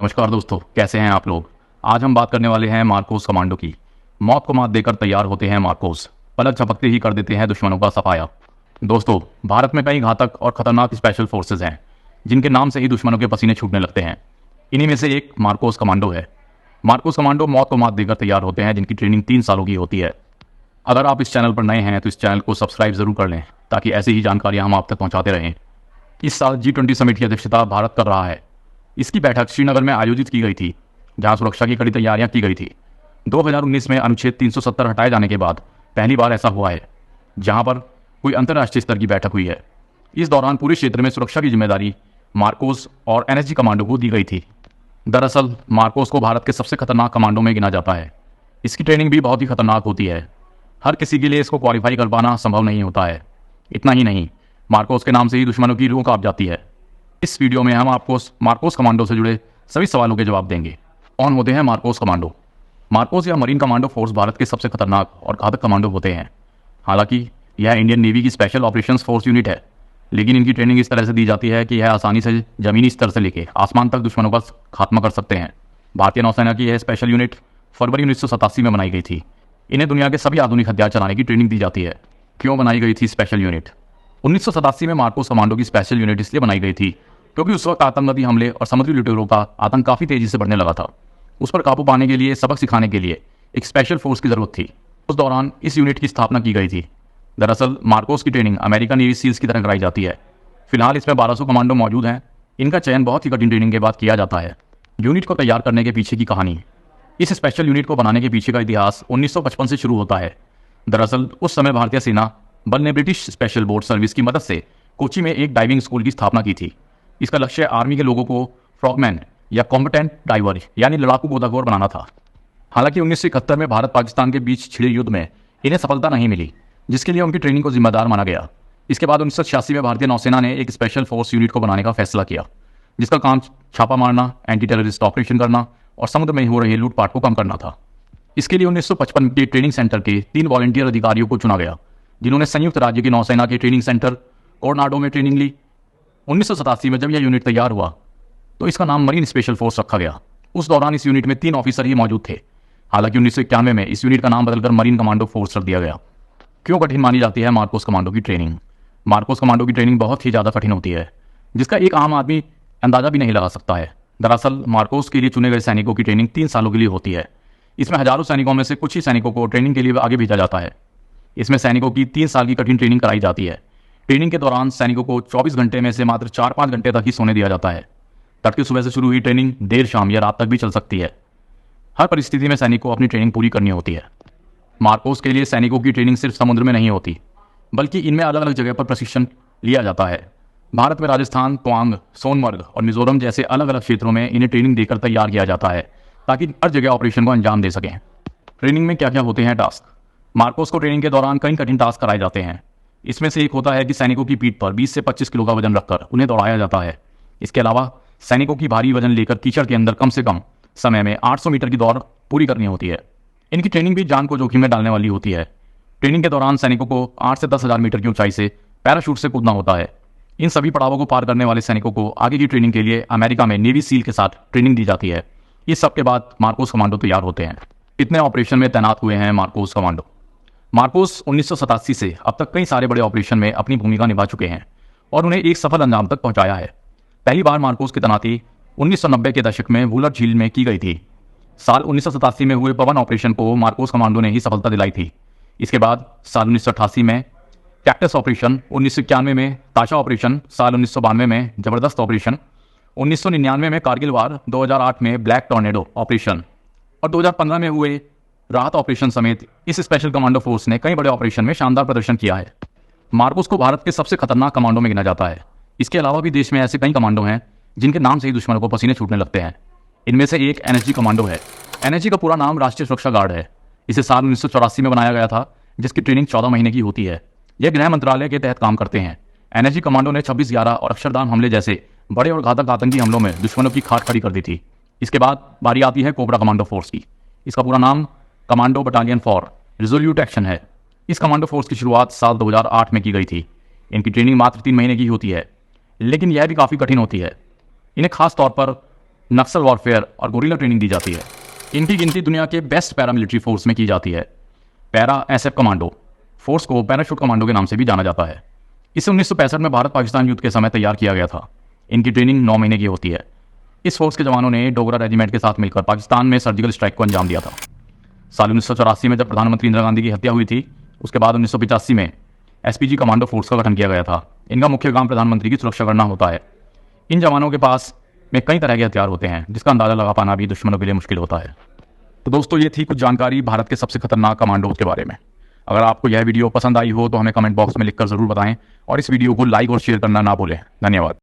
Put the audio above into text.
नमस्कार दोस्तों, कैसे हैं आप लोग। आज हम बात करने वाले हैं मार्कोस कमांडो की। मौत को मात देकर तैयार होते हैं मार्कोस, पलक झपकते ही कर देते हैं दुश्मनों का सफाया। दोस्तों, भारत में कई घातक और खतरनाक स्पेशल फोर्सेज हैं जिनके नाम से ही दुश्मनों के पसीने छूटने लगते हैं। इन्हीं में से एक मार्कोस कमांडो है। मार्कोस कमांडो मौत को मात देकर तैयार होते हैं, जिनकी ट्रेनिंग 3 सालों की होती है। अगर आप इस चैनल पर नए हैं तो इस चैनल को सब्सक्राइब जरूर कर लें, ताकि ऐसी ही जानकारियां हम आप तक पहुंचाते रहें। इस साल G20 समिट की अध्यक्षता भारत कर रहा है। इसकी बैठक श्रीनगर में आयोजित की गई थी, जहां सुरक्षा की कड़ी तैयारियां की गई थी। 2019 में अनुच्छेद 370 हटाए जाने के बाद पहली बार ऐसा हुआ है जहां पर कोई अंतर्राष्ट्रीय स्तर की बैठक हुई है। इस दौरान पूरे क्षेत्र में सुरक्षा की जिम्मेदारी मार्कोस और NSG कमांडो को दी गई थी। दरअसल मार्कोस को भारत के सबसे खतरनाक कमांडो में गिना जाता है। इसकी ट्रेनिंग भी बहुत ही खतरनाक होती है। हर किसी के लिए इसको क्वालिफाई कर पाना संभव नहीं होता है। इतना ही नहीं, मार्कोस के नाम से ही दुश्मनों की रूह कांप जाती है। इस वीडियो में हम आपको मार्कोस कमांडो से जुड़े सभी सवालों के जवाब देंगे। कौन होते हैं मार्कोस कमांडो। मार्कोस या मरीन कमांडो फोर्स भारत के सबसे खतरनाक और घातक कमांडो होते हैं। हालांकि यह इंडियन नेवी की स्पेशल ऑपरेशंस फोर्स यूनिट है, लेकिन इनकी ट्रेनिंग इस तरह से दी जाती है कि यह आसानी से जमीनी स्तर से लेकर आसमान तक दुश्मनों का खात्मा कर सकते हैं। भारतीय नौसेना की यह स्पेशल यूनिट फरवरी 1987 में बनाई गई थी। इन्हें दुनिया के सभी आधुनिक हथियार चलाने की ट्रेनिंग दी जाती है। क्यों बनाई गई थी स्पेशल यूनिट। 1987 में मार्कोस कमांडो की स्पेशल यूनिट इसलिए बनाई गई थी क्योंकि उस वक्त आतंकवादी हमले और समुद्री लुटेरों का आतंक काफी तेजी से बढ़ने लगा था। उस पर काबू पाने के लिए, सबक सिखाने के लिए एक स्पेशल फोर्स की जरूरत थी। उस दौरान इस यूनिट की स्थापना की गई थी। दरअसल मार्कोस की ट्रेनिंग अमेरिकन नेवी सील्स की तरह कराई जाती है। फिलहाल इसमें 1200 कमांडो मौजूद हैं। इनका चयन बहुत ही कठिन ट्रेनिंग के बाद किया जाता है। यूनिट को तैयार करने के पीछे की कहानी। इस स्पेशल यूनिट को बनाने के पीछे का इतिहास 1955 से शुरू होता है। दरअसल उस समय भारतीय सेना बल ने ब्रिटिश स्पेशल बोर्ड सर्विस की मदद से कोची में एक डाइविंग स्कूल की स्थापना की थी। इसका लक्ष्य आर्मी के लोगों को फ्रॉगमैन या कॉम्बटेंट डाइवर यानी लड़ाकू गोताखोर बनाना था। हालांकि 1971 में भारत पाकिस्तान के बीच छिड़े युद्ध में इन्हें सफलता नहीं मिली, जिसके लिए उनकी ट्रेनिंग को जिम्मेदार माना गया। इसके बाद 1986 में भारतीय नौसेना ने एक स्पेशल फोर्स यूनिट को बनाने का फैसला किया, जिसका काम छापा मारना, एंटी टेररिस्ट ऑपरेशन करना और समुद्र में हो रही लूटपाट को कम करना था। इसके लिए 1955 के ट्रेनिंग सेंटर के 3 वॉलंटियर अधिकारियों को चुना गया, जिन्होंने संयुक्त राज्य की नौसेना के ट्रेनिंग सेंटर कोरनाडो में ट्रेनिंग ली। 1987 में जब यह यूनिट तैयार हुआ तो इसका नाम मरीन स्पेशल फोर्स रखा गया। उस दौरान इस यूनिट में 3 ऑफिसर ही मौजूद थे। हालांकि 1991 में इस यूनिट का नाम बदलकर मरीन कमांडो फोर्स रख दिया गया। क्यों कठिन मानी जाती है मार्कोस कमांडो की ट्रेनिंग। मार्कोस कमांडो की ट्रेनिंग बहुत ही ज़्यादा कठिन होती है, जिसका एक आम आदमी अंदाजा भी नहीं लगा सकता है। दरअसल मार्कोस के लिए चुने गए सैनिकों की ट्रेनिंग 3 सालों के लिए होती है। इसमें हजारों सैनिकों में से कुछ ही सैनिकों को ट्रेनिंग के लिए आगे भेजा जाता है। इसमें सैनिकों की 3 साल की कठिन ट्रेनिंग कराई जाती है। ट्रेनिंग के दौरान सैनिकों को 24 घंटे में से मात्र 4-5 घंटे तक ही सोने दिया जाता है। तड़के सुबह से शुरू हुई ट्रेनिंग देर शाम या रात तक भी चल सकती है। हर परिस्थिति में सैनिक को अपनी ट्रेनिंग पूरी करनी होती है। मार्कोस के लिए सैनिकों की ट्रेनिंग सिर्फ समुद्र में नहीं होती, बल्कि इनमें अलग अलग जगह पर प्रशिक्षण लिया जाता है। भारत में राजस्थान, तवांग, सोनमर्ग और मिजोरम जैसे अलग अलग क्षेत्रों में इन्हें ट्रेनिंग देकर तैयार किया जाता है, ताकि हर जगह ऑपरेशन को अंजाम दे सकें। ट्रेनिंग में क्या क्या होते हैं टास्क। मार्कोस को ट्रेनिंग के दौरान कई कठिन टास्क कराए जाते हैं। इसमें से एक होता है कि सैनिकों की पीठ पर 20 से 25 किलो का वजन रखकर उन्हें दौड़ाया जाता है। इसके अलावा सैनिकों की भारी वजन लेकर कीचड़ के अंदर कम से कम समय में 800 मीटर की दौड़ पूरी करनी होती है। इनकी ट्रेनिंग भी जान को जोखिम में डालने वाली होती है। ट्रेनिंग के दौरान सैनिकों को 8 से 10 हज़ार मीटर की ऊंचाई से पैराशूट से कूदना होता है। इन सभी पड़ावों को पार करने वाले सैनिकों को आगे की ट्रेनिंग के लिए अमेरिका में नेवी सील के साथ ट्रेनिंग दी जाती है। इस सब के बाद मार्कोस कमांडो तैयार होते हैं। कितने ऑपरेशन में तैनात हुए हैं मार्कोस कमांडो। मार्कोस 1987 से अब तक कई सारे बड़े ऑपरेशन में अपनी भूमिका निभा चुके हैं और उन्हें एक सफल अंजाम तक पहुंचाया है। पहली बार मार्कोस की तैनाती 1990 के दशक में वुलर झील में की गई थी। साल 1987 में हुए पवन ऑपरेशन को मार्कोस कमांडो ने ही सफलता दिलाई थी। इसके बाद साल 1988 में कैक्टस ऑपरेशन, 1991 में ताशा ऑपरेशन, साल 1992 में जबरदस्त ऑपरेशन, 1999 में कारगिल वार, 2008 में ब्लैक टॉर्नेडो ऑपरेशन और 2015 में हुए राहत ऑपरेशन समेत इस स्पेशल कमांडो फोर्स ने कई बड़े ऑपरेशन में शानदार प्रदर्शन किया है। मार्कोस को भारत के सबसे खतरनाक कमांडो में गिना जाता है। इसके अलावा भी देश में ऐसे कई कमांडो हैं जिनके नाम से ही दुश्मनों को पसीने छूटने लगते हैं। इनमें से एक NSG कमांडो है। NSG का पूरा नाम राष्ट्रीय सुरक्षा गार्ड है। इसे साल 1984 में बनाया गया था, जिसकी ट्रेनिंग 14 महीने की होती है। यह गृह मंत्रालय के तहत काम करते हैं। NSG कमांडो ने 26/11 और अक्षरधाम हमले जैसे बड़े और घातक आतंकी हमलों में दुश्मनों की खाट खड़ी कर दी थी। इसके बाद बारी आती है कोबरा कमांडो फोर्स की। इसका पूरा नाम commando battalion for resolute action है। इस कमांडो फोर्स की शुरुआत साल 2008 में की गई थी। इनकी ट्रेनिंग मात्र 3 महीने की होती है, लेकिन यह भी काफ़ी कठिन होती है। इन्हें खास तौर पर नक्सल वॉरफेयर और गोरिल्ला ट्रेनिंग दी जाती है। इनकी गिनती दुनिया के बेस्ट पैरामिलिट्री फोर्स में की जाती है। पैरा एसएफ कमांडो फोर्स को पैराशूट कमांडो के नाम से भी जाना जाता है। इसे 1965 में भारत पाकिस्तान युद्ध के समय तैयार किया गया था। इनकी ट्रेनिंग 9 महीने की होती है। इस फोर्स के जवानों ने डोगरा रेजिमेंट के साथ मिलकर पाकिस्तान में सर्जिकल स्ट्राइक को अंजाम दिया था। साल 1984 में जब प्रधानमंत्री इंदिरा गांधी की हत्या हुई थी, उसके बाद 1985 में एसपीजी कमांडो फोर्स का गठन किया गया था। इनका मुख्य काम प्रधानमंत्री की सुरक्षा करना होता है। इन जवानों के पास में कई तरह के हथियार होते हैं, जिसका अंदाजा लगा पाना भी दुश्मनों के लिए मुश्किल होता है। तो दोस्तों, ये थी कुछ जानकारी भारत के सबसे खतरनाक कमांडोज के बारे में। अगर आपको यह वीडियो पसंद आई हो तो हमें कमेंट बॉक्स में लिखकर जरूर बताएं और इस वीडियो को लाइक और शेयर करना ना भूलें। धन्यवाद।